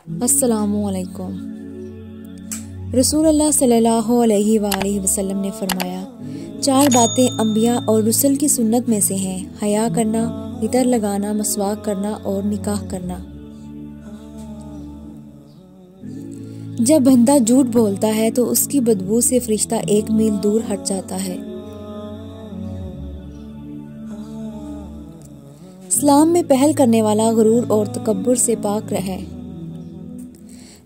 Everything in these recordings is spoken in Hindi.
अस्सलामुअलैकुम। रसूलुल्लाह सल्लल्लाहु अलैहि वसल्लम ने फरमाया, 4 बातें अंबिया और रुsul की सुन्नत में से हैं: हया करना, इतर लगाना, मसवाक करना और निकाह करना। जब बंदा झूठ बोलता है तो उसकी बदबू से फरिश्ता 1 मील दूर हट जाता है। इस्लाम में पहल करने वाला गुरूर और तकब्बुर से पाक रहे।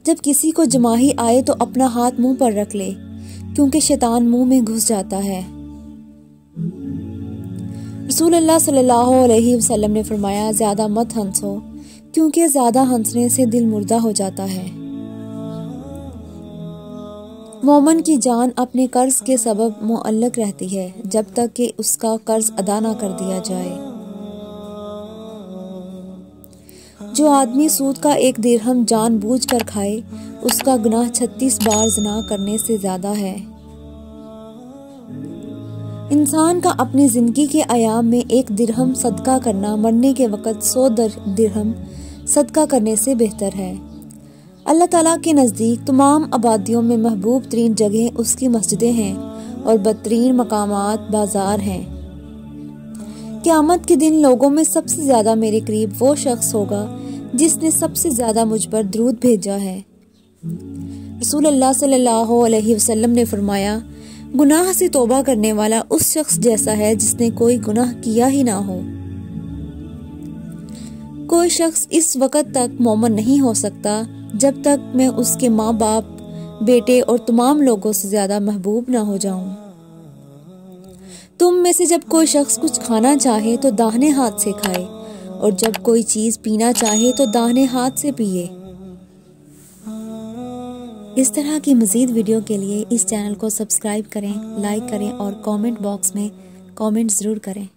जब किसी को जमाही आए तो अपना हाथ मुंह पर रख ले, क्योंकि शैतान मुंह में घुस जाता है। रसूलुल्लाह सल्लल्लाहु अलैहि वसल्लम ने फरमाया, ज्यादा मत हंसो, क्योंकि ज्यादा हंसने से दिल मुर्दा हो जाता है। मोमिन की जान अपने कर्ज के सबब मुअल्लक रहती है जब तक कि उसका कर्ज अदा न कर दिया जाए। जो आदमी सूद का 1 दिरहम जानबूझकर खाए, उसका गुनाह 36 बार ज़िना करने से ज्यादा है। इंसान का अपनी जिंदगी के अयाम में 1 दिरहम सदका करना मरने के वक़्त 100 दिरहम सदका करने से बेहतर है। अल्लाह ताला के नज़दीक तमाम आबादियों में महबूब तरीन जगह उसकी मस्जिदें हैं और बदतरीन मकामात बाजार हैं। क़यामत के दिन लोगों में सबसे ज्यादा मेरे करीब वो शख्स होगा जिसने सबसे ज्यादा मुझ पर दरूद भेजा है। रसूलुल्लाह सल्लल्लाहु अलैहि वसल्लम ने फरमाया, गुनाह से तौबा करने वाला उस शख्स जैसा है जिसने कोई गुनाह किया ही ना हो। कोई शख्स इस वक़्त तक मोमिन नहीं हो सकता जब तक मैं उसके माँ बाप, बेटे और तमाम लोगों से ज्यादा महबूब ना हो जाऊं। तुम में से जब कोई शख्स कुछ खाना चाहे तो दाहिने हाथ से खाए, और जब कोई चीज पीना चाहे तो दाहिने हाथ से पिए। इस तरह की मज़ीद वीडियो के लिए इस चैनल को सब्सक्राइब करें, लाइक करें और कमेंट बॉक्स में कमेंट ज़रूर करें।